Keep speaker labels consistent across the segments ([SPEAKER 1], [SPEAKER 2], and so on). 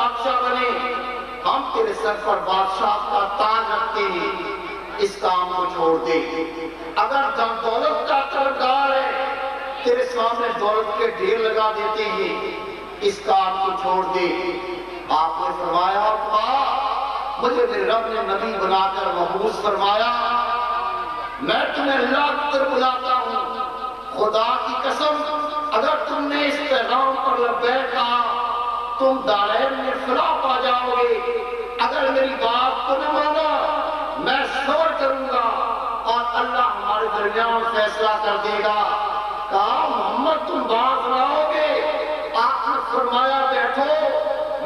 [SPEAKER 1] بادشاہ بنے، ہم تیرے سر پر بادشاہ کا تاج رکھتے ہیں، اس کام کو چھوڑ دے۔ اگر جب دولت کا طلبگار ہے، تیرے سامنے دولت کے ڈھیر لگا دیتے ہیں، اس کام کو چھوڑ دے۔ آپ نے فرمایا مجھے میرے رب نے نبی بنا کر مبعوث فرمایا، میں تمہیں اللہ کی طرف بلاتا ہوں، خدا کی قسم اگر تم نے اس پیغام پر لبیک کہا تم دارین میں فلاح پا جاؤ گے، اگر میری بات کو نہ مانا میں صبر کروں گا اور اللہ ہمارے درمیان فیصلہ کر دے گا۔ کہا محمد تم باز رہو گے؟ آپ نے فرمایا بیٹھو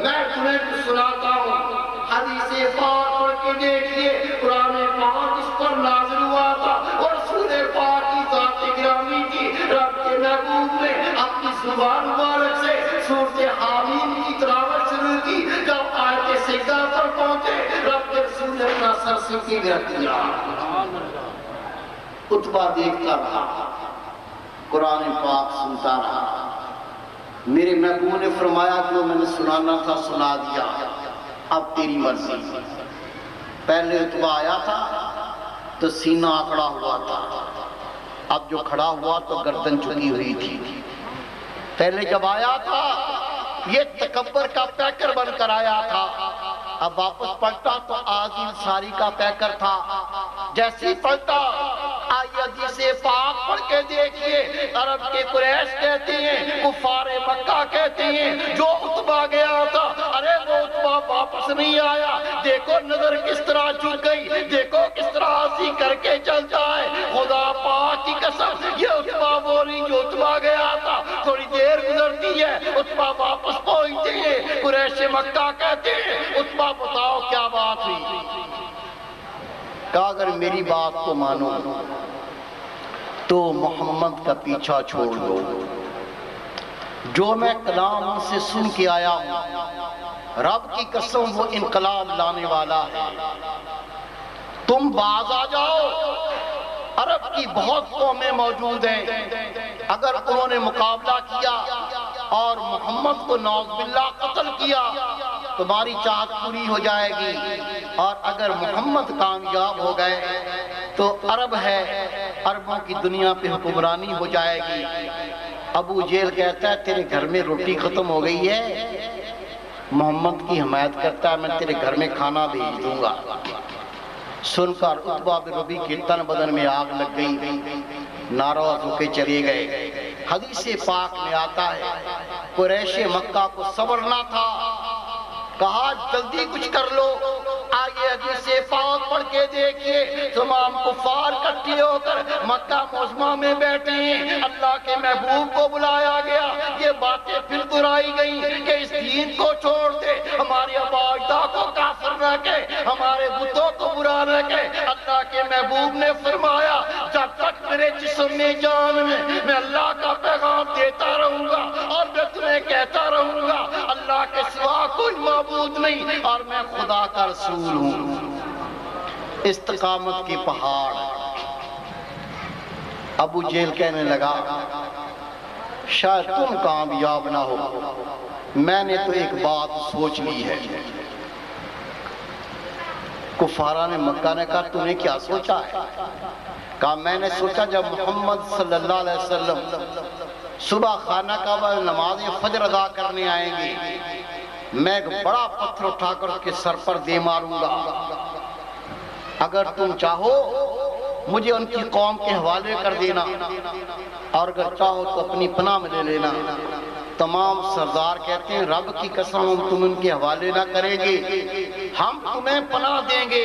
[SPEAKER 1] میں تمہیں کچھ سناتا ہوں۔ حدیث پاک پڑھ کے دیکھیے، قرآن پاک اس پر نازل ہوا تھا اور رسول پاک کی ذات گرامی کی رب کے محبوب نے اپنی زبان مبارک سے سورۃ حامیم کی تلاوت شروع کی۔ جب آیت سجدہ پر پہنچے رب کے رسول نے اپنا سر سیدھے رکھ دیا۔ خطبہ دیکھتا رہا، قرآن پاک سنتا رہا۔ میرے محبوب نے فرمایا جو میں نے سنانا تھا سنا دیا، اب تیری مرضی۔ پہلے اتبا آیا تھا تو سینہ آکڑا ہوا تھا، اب جو کھڑا ہوا تو گردن جھکی ہوئی تھی۔ پہلے جب آیا تھا یہ تکبر کا پیکر بن کر آیا تھا، اب واپس پلٹا تو عظیم ساری کا پیکر تھا۔ جیسی پلٹا آئی حدیث پاک پڑھ کے دیکھیے، عرب کے قریش کہتے ہیں، کفار مکہ کہتے ہیں جو اتبا گیا تھا ارے وہ اتبا واپس نہیں آیا، دیکھو نظر کس طرح جھک گئی، دیکھو کس طرح ہنسی کر کے چلتا ہے۔ خدا پاک کی قسم یہ اتبا وہ نہیں جو اتبا گیا تھا، تھوڑی دیر گزرتی ہے اتبا واپس پہنچتے ہیں۔ قریش مکہ کہتے ہیں اتبا بتاؤ کیا بات ہوئی؟ کہا اگر میری بات کو مانو تو محمد کا پیچھا چھوڑ دو، جو میں کلام ان سے سن کے آیا ہوں رب کی قسم وہ انقلاب لانے والا ہے۔ تم باز آ جاؤ، عرب کی بہت قومیں موجود ہیں، اگر انہوں نے مقابلہ کیا اور محمد کو نعوذ باللہ قتل کیا تمہاری چاہت پوری ہو جائے گی، اور اگر محمد کامیاب ہو گئے تو عرب ہے، عربوں کی دنیا پہ حکمرانی ہو جائے گی۔ ابو جہل کہتا ہے تیرے گھر میں روٹی ختم ہو گئی ہے، محمد کی حمایت کرتا ہے میں تیرے گھر میں کھانا بھیج دوں گا۔ سن کر عتبہ بن ربیع کے تن بدن میں آگ لگ گئی، ناروا ہو کے چلے گئے۔ حدیث پاک میں آتا ہے قریش مکہ کو صبر نہ تھا، کہا جلدی کچھ کر لو۔ آئیے حدیث پاک پڑھ کے دیکھیے، تمام کفار اکٹھے ہو کر مکہ معظمہ میں بیٹھے ہیں، اللہ کے محبوب کو بلایا گیا۔ یہ باتیں پھر دہرائی گئیں کہ اس دین کو چھوڑ دے، ہمارے آبا اجداد کو کافر نہ کہے، ہمارے بتوں کو برا نہ کہے۔ اللہ کے محبوب نے فرمایا جب تک میرے جسم میں جان میں اللہ کا پیغام دیتا رہوں گا اور میں تمہیں کہتا رہوں گا اللہ کے سوا کوئی معبود نہیں اور میں خدا کا رسول ہوں۔ استقامت کی پہاڑ۔ ابو جہل کہنے لگا شاید تم کامیاب نہ ہو، میں نے تو ایک بات سوچ لی ہے۔ کفارہ نے مکہ نے کہا تم نے کیا سوچا ہے؟ کہا میں نے سوچا جب محمد صلی اللہ علیہ وسلم صبح خانہ کعبہ نماز فجر ادا کرنے آئیں گے، میں ایک بڑا پتھر اٹھا کر اس کے سر پر دے ماروں گا، اگر تم چاہو مجھے ان کی قوم کے حوالے کر دینا اور اگر چاہو تو اپنی پناہ میں لے لینا۔ تمام سردار کہتے ہیں رب کی قسم ہم تم ان کے حوالے نہ کریں گے، ہم تمہیں پناہ دیں گے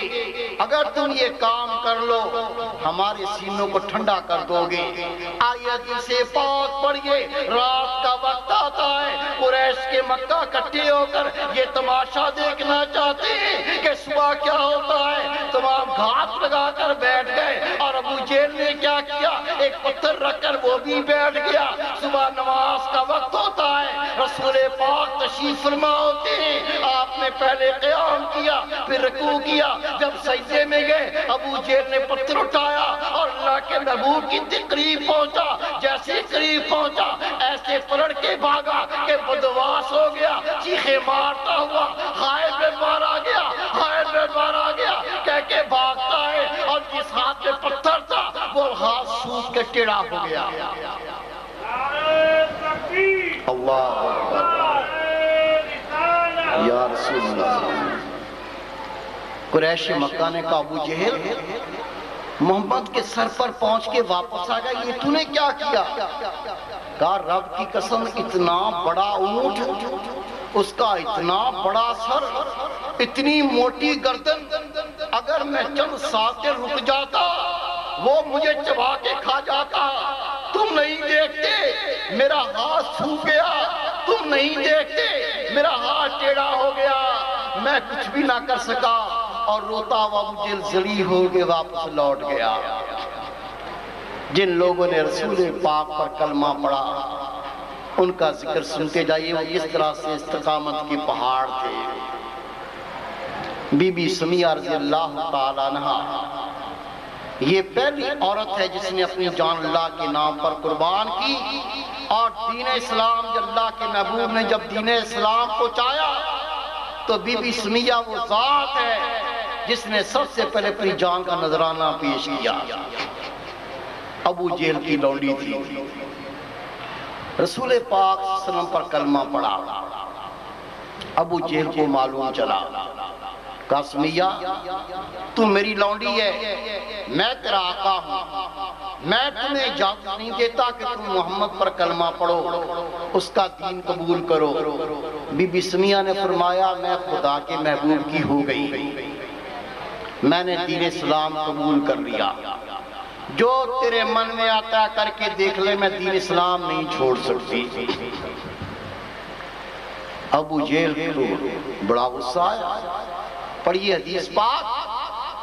[SPEAKER 1] اگر تم یہ کام کر لو، ہمارے سینوں کو ٹھنڈا کر دو گے۔ آئیے حدیث پاک پڑھیے، رات کا وقت آتا ہے، قریش کے مکہ اکٹھے ہو کر یہ تماشا دیکھنا چاہتے ہیں کہ صبح کیا ہوتا ہے، تمام گھاٹ لگا کر بیٹھ گئے اور ابو جہل نے کیا کیا، ایک پتھر رکھ کر وہ بھی بیٹھ گیا۔ صبح نماز کا وقت ہوتا ہے، رسول پاک تشریف فرما ہوتے ہیں، آپ نے پہلے قیام کیا پھر رکوع کیا، جب سجدے میں گئے ابو جہل نے پتھر اٹھایا اور اللہ کے محبوب کی قریب پہنچا، جیسے قریب پہنچا ایسے پلٹ کے بھاگا کہ بدواس ہو گیا، چیخے مارتا ہوا غائب میں مارا گیا، غائب میں مارا گیا کہہ کے بھاگتا ہے، اور جس ہاتھ میں پتھر تھا وہ ہاتھ سوکھ کے ٹیڑھا ہو گیا۔ اللہ اکبر یا رسول اللہ۔ قریش مکہ نے کہا ابو جہل محمد کے سر پر پہنچ کے واپس آ گیا، یہ تو نے کیا کیا؟ کہا رب کی قسم اتنا بڑا اونٹ، اس کا اتنا بڑا سر، اتنی موٹی گردن، اگر میں چند ساتیں رک جاتا وہ مجھے چبا کے کھا جاتا۔ تم نہیں دیکھتے میرا ہاتھ سوکھ گیا، تم نہیں دیکھتے میرا ہاتھ ٹیڑھا ہو گیا، میں کچھ بھی نہ کر سکا، اور روتا ہوا مجھے ذلیل ہو کے واپس لوٹ گیا۔ جن لوگوں نے رسول پاک پر کلمہ پڑھا ان کا ذکر سنتے جائیے، وہ اس طرح سے استقامت کے پہاڑ تھے۔ بی بی سمیہ رضی اللہ تعالیٰ عنہ یہ پہلی عورت ہے جس نے اپنی جان اللہ کے نام پر قربان کی، اور دین اسلام جب اللہ کے محبوب نے جب دین اسلام پہنچایا تو بی بی سمیہ وہ ذات ہے جس نے سب سے پہلے اپنی جان کا نذرانہ پیش کیا۔ ابو جہل کی لونڈی تھی، رسول پاک صلی اللہ علیہ وسلم پر کلمہ پڑھا، ابو جہل کو معلوم چلا، کہا سمیہ تو میری لونڈی ہے، میں تیرا آقا ہوں، میں تمہیں اجازت نہیں دیتا کہ تم محمد پر کلمہ پڑھو، اس کا دین قبول کرو۔ بی بی سمیہ نے فرمایا میں خدا کے محبوب کی ہو گئی، میں نے دین اسلام قبول کر لیا، جو تیرے من میں آتا ہے کر کے دیکھ لے، میں دین اسلام نہیں چھوڑ سکتی۔ ابو جہل کو بڑا غصہ آیا، پڑھیے حدیث پاک،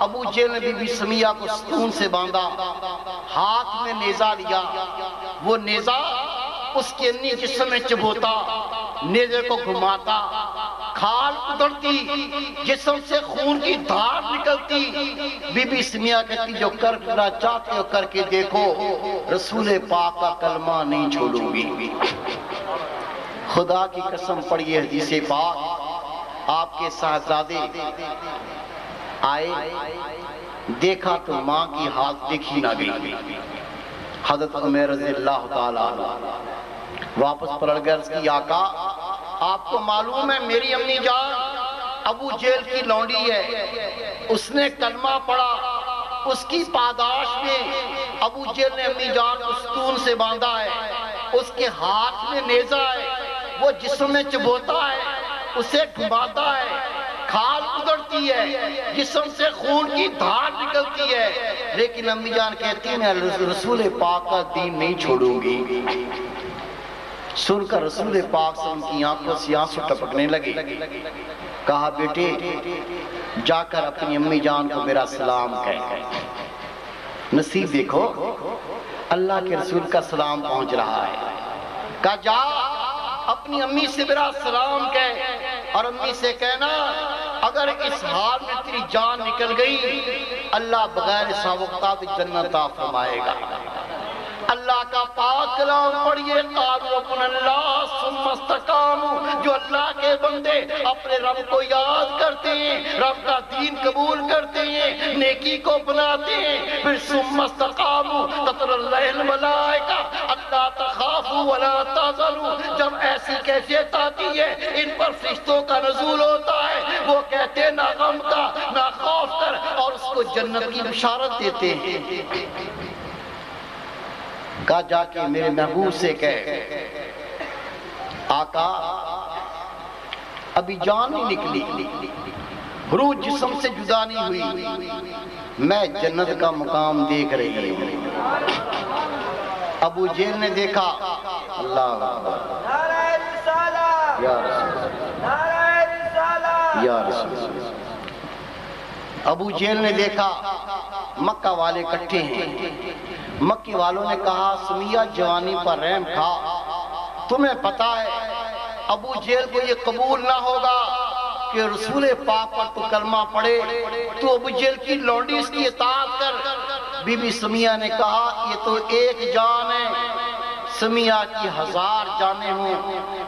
[SPEAKER 1] ابو جہل نے بی بی سمیہ کو ستون سے باندھا، ہاتھ میں نیزہ لیا، وہ نیزہ اس کے اپنی جسم میں چبھوتا، نیزے کو گھماتا، کھال ادھڑتی، جسم سے خون کی دھار نکلتی۔ بی بی سمیہ کہتی جو کرنا چاہتے ہو کر کے دیکھو، رسول پاک کا کلمہ نہیں چھوڑوں گی۔ خدا کی قسم پڑھیے حدیث پاک، آپ کے صاحبزادے آئے، دیکھا تو ماں کی حالت دیکھی نہ گئی۔ حضرت عمر رضی اللہ تعالیٰ واپس پلٹ گئے، عرض کی آقا آپ کو معلوم ہے میری امی جان ابو جہل کی لونڈی ہے، اس نے کلمہ پڑھا، اس کی پاداش میں ابو جہل نے امی جان کو ستون سے باندھا ہے، اس کے ہاتھ میں نیزہ ہے، وہ جسم میں چبھوتا ہے، اسے گھماتا ہے، کھال ادھڑتی ہے، جسم سے خون کی دھار نکلتی ہے، لیکن امی جان کہتی ہیں میں رسول پاک کا دین نہیں چھوڑوں گی۔ سن کر رسول پاک صلی اللہ علیہ وسلم کی آنکھوں سے آنسو ٹپکنے لگے، کہا بیٹے جا کر اپنی امی جان کو میرا سلام کہہ۔ نصیب دیکھو اللہ کے رسول کا سلام پہنچ رہا ہے، کہا جا اپنی امی سے میرا سلام کہہ، اور امی سے کہنا اگر اس حال میں تیری جان نکل گئی اللہ بغیر سابقہ جنت عطا فرمائے گا۔ اللہ کا پاک کلام پڑھیے، قالوا ربنا اللہ ثم استقاموا، جو اللہ کے بندے اپنے رب کو یاد کرتے ہیں، رب کا دین قبول کرتے ہیں، نیکی کو بناتے ہیں، پھر ثم استقاموا تتنزل علیہم الملائکہ الا تخافوا ولا تحزنوا، جب ایسی کیفیت آتی ہے ان پر فرشتوں کا نزول ہوتا ہے، وہ کہتے ہیں نہ غم کا نہ خوف کر، اور اس کو جنت کی بشارت دیتے ہیں۔ کہا جا کے میرے محبوب سے کہہ آقا ابھی جان نہیں نکلی، روح جسم سے جدا نہیں ہوئی، میں جنت کا مقام دیکھ رہی ہوں۔ ابو جہل نے دیکھا، اللہ یا رسول اللہ، ابو جہل نے دیکھا مکہ والے اکٹھے ہیں، مکی والوں نے کہا سمیہ جوانی پر رحم کھا، تمہیں پتا ہے ابو جہل کو یہ قبول نہ ہوگا کہ رسول پاک پر تو کلمہ پڑھے، تو ابو جہل کی لونڈی اس کی اطاعت کر۔ بی بی سمیہ نے کہا یہ تو ایک جان ہے، سمیہ کی 1000 جانیں ہوں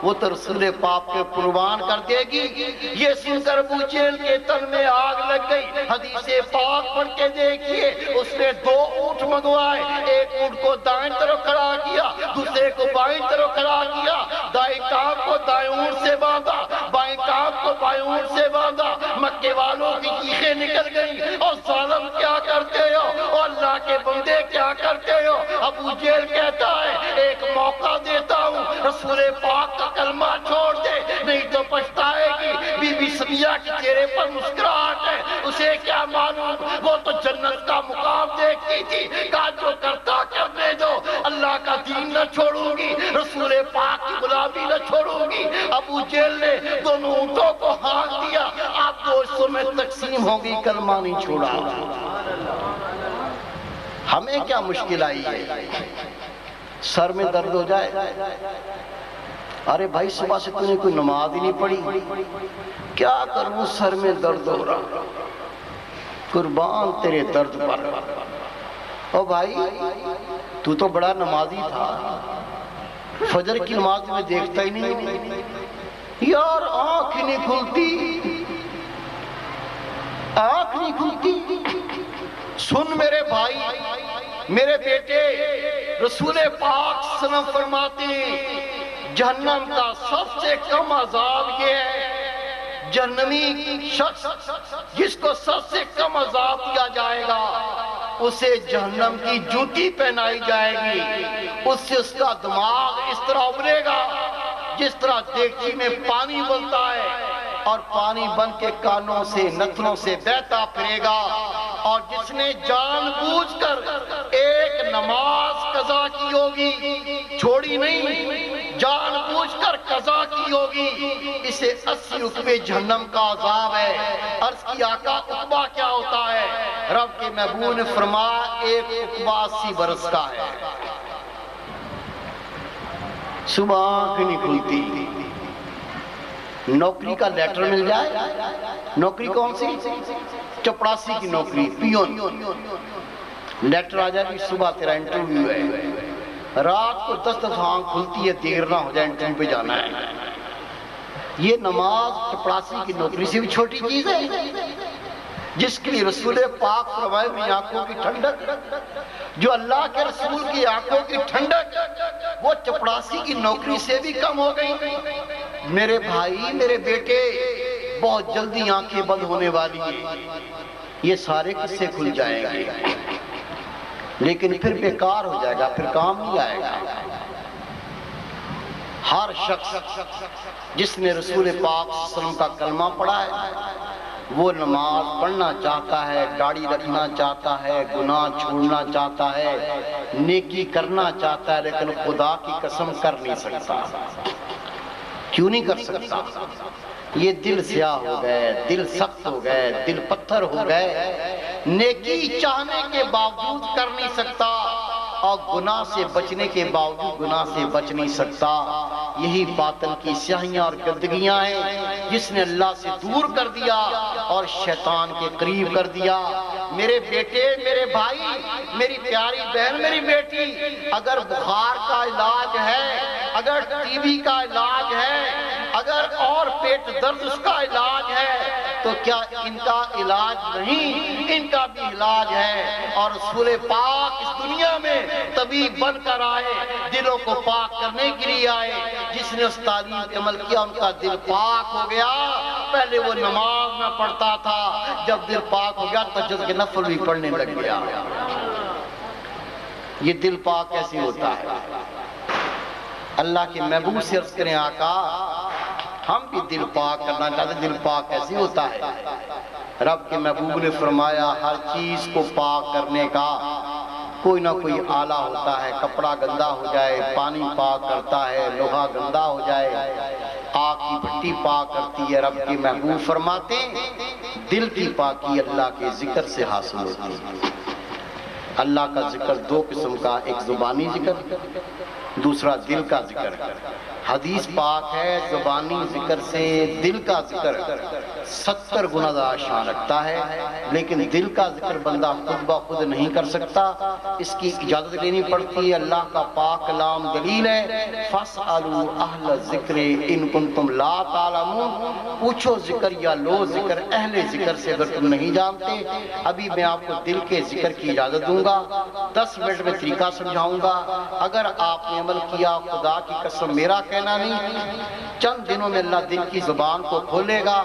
[SPEAKER 1] وہ تو رسول پاک کے قربان کر دے گی۔ یہ سن کر ابو جہل کے تن میں آگ لگ گئی۔ حدیث پاک پڑھ کے دیکھیے، اس نے 2 اونٹ منگوائے، ایک اونٹ کو دائیں طرف کھڑا کیا، دوسرے کو بائیں طرف کھڑا کیا، دائیں کان کو دائیں اونٹ سے باندھا، بائیں کان کو بائیں اونٹ سے باندھا۔ مکے والوں کی چیخیں نکل گئی، اور ظالم کیا کرتے ہو، اور اللہ کے بندے کیا کرتے ہو۔ ابو جہل کہتا ہے ایک موقع دیتا ہوں، رسول پاک کا کلمہ چھوڑ دے نہیں تو پچھتائے گی۔ بی بی سمیہ کے چہرے پر مسکراہٹ ہے، اسے کیا معلوم، وہ تو جنت کا مقام دیکھتی تھی۔ کہا جو کرتا کرنے دو، اللہ کا دین نہ چھوڑوں گی، رسول پاک کی غلامی نہ چھوڑوں گی۔ ابو جہل نے دونوں اونٹوں کو ہانک دیا، آپ 2 حصوں میں تقسیم ہوگی، کلمہ نہیں چھوڑا۔ ہمیں کیا مشکل آئی ہے؟ سر میں درد ہو جائے، ارے بھائی صبح سے تُو نے کوئی نماز ہی نہیں پڑھی، کیا کروں سر میں درد ہو رہا، قربان تیرے درد پر۔ او بھائی تو تو بڑا نمازی تھا، فجر کی نماز میں دیکھتا ہی نہیں، یار آنکھ نہیں کھلتی، آنکھ نہیں کھلتی۔ سن میرے بھائی، میرے بیٹے، رسول پاک صلی اللہ علیہ وسلم فرماتے ہیں جہنم کا سب سے کم عذاب یہ ہے، جہنمی شخص جس کو سب سے کم عذاب دیا جائے گا، اسے جہنم کی جوتی پہنائی جائے گی، اس سے اس کا دماغ اس طرح ابلے گا جس طرح دیگچی میں پانی ابلتا ہے، اور پانی بن کے کانوں سے نتنوں سے بہتا پھرے گا۔ اور جس نے جان بوجھ کر ایک نماز قضا کی ہوگی، چھوڑی نہیں، جان بوجھ کر قضا کی ہوگی، اسے 80 عقبے جہنم کا عذاب ہے۔ عرض کی آقا عقبہ کیا ہوتا ہے؟ رب کے محبوب نے فرمایا ایک عقبہ 80 برس کا ہے۔ صبح آنکھ نہیں کھلتی، نوکری کا لیٹر مل جائے، نوکری کون سی؟ چپڑاسی کی نوکری، پیون، لیٹر آ جائے کہ صبح تیرا انٹرویو ہے، رات کو 10 آنکھ کھلتی ہے، دیر نہ ہو جائے انٹرویو پہ جانا ہے۔ یہ نماز چپڑاسی کی نوکری سے بھی چھوٹی چیز ہے، جس کے لیے رسول پاک فرمائے بھی آنکھوں کی ٹھنڈک، جو اللہ کے رسول کی آنکھوں کی ٹھنڈک وہ چپڑاسی کی نوکری سے بھی کم ہو گئی۔ میرے بھائی، میرے بیٹے، بہت جلدی آنکھیں بند ہونے والی ہیں، یہ سارے قصے کھل جائیں گے، لیکن پھر بیکار ہو جائے گا، پھر کام نہیں آئے گا۔ ہر شخص جس نے رسول پاک صلی اللہ علیہ وسلم کا کلمہ پڑھا ہے، وہ نماز پڑھنا چاہتا ہے، داڑھی رکھنا چاہتا ہے، گناہ چھوڑنا چاہتا ہے، نیکی کرنا چاہتا ہے، لیکن خدا کی قسم کر نہیں سکتا۔ کیوں نہیں کر سکتا؟ یہ دل سیاہ ہو گئے، دل سخت ہو گئے، دل پتھر ہو گئے، نیکی چاہنے کے باوجود کر نہیں سکتا، اور گناہ سے بچنے کے باوجود گناہ سے بچ نہیں سکتا۔ یہی باطن کی سیاہیاں اور گندگیاں ہیں جس نے اللہ سے دور کر دیا اور شیطان کے قریب کر دیا۔ میرے بیٹے، میرے بھائی، میری پیاری بہن، میری بیٹی، اگر بخار کا علاج ہے، اگر ٹی بی کا علاج ہے، اگر اور پیٹ درد اس کا علاج ہے، تو کیا ان کا علاج نہیں؟ ان کا بھی علاج ہے۔ اور رسول پاک اس دنیا میں طبیب بن کر آئے، دلوں کو پاک کرنے کے لیے آئے۔ جس نے اس تعلیم پہ عمل کیا ان کا دل پاک ہو گیا۔ پہلے وہ نماز نہ پڑھتا تھا، جب دل پاک ہو گیا تہجد کے نفل بھی پڑھنے لگ گیا۔ یہ دل پاک کیسے ہوتا ہے؟ اللہ کے محبوب سے عرض کریں آقا ہم بھی دل پاک کرنا چاہتے ہیں، دل پاک کیسے ہوتا ہے؟ رب کے محبوب نے فرمایا ہر چیز کو پاک کرنے کا کوئی نہ کوئی آلہ ہوتا ہے۔ کپڑا گندا ہو جائے پانی پاک کرتا ہے، لوہا گندا ہو جائے آگ کی بھٹی پاک کرتی ہے۔ رب کے محبوب فرماتے ہیں دل کی پاکی اللہ کے ذکر سے حاصل ہوتی ہے۔ اللہ کا ذکر 2 قسم کا، ایک زبانی ذکر، دوسرا دل کا ذکر. حدیث پاک ہے زبانی ذکر سے دل کا ذکر 70 گنا زیادہ شان رکھتا ہے، لیکن دل کا ذکر بندہ خود بخود نہیں کر سکتا، اس کی اجازت لینی پڑتی ہے. اللہ کا پاک کلام دلیل ہے، فَاسْأَلُوا أَهْلَ الذِّكْرِ إِن كُنتُمْ لَا تَعْلَمُونَ. پوچھو ذکر یا لو ذکر اہل ذکر سے اگر تم نہیں جانتے. ابھی میں آپ کو دل کے ذکر کی اجازت دوں گا، 10 منٹ میں طریقہ سمجھاؤں گا. اگر آپ نے عمل کیا خدا کی قسم میرا کہنا نہیں، چند دنوں میں اللہ دل کی زبان کو کھولے گا.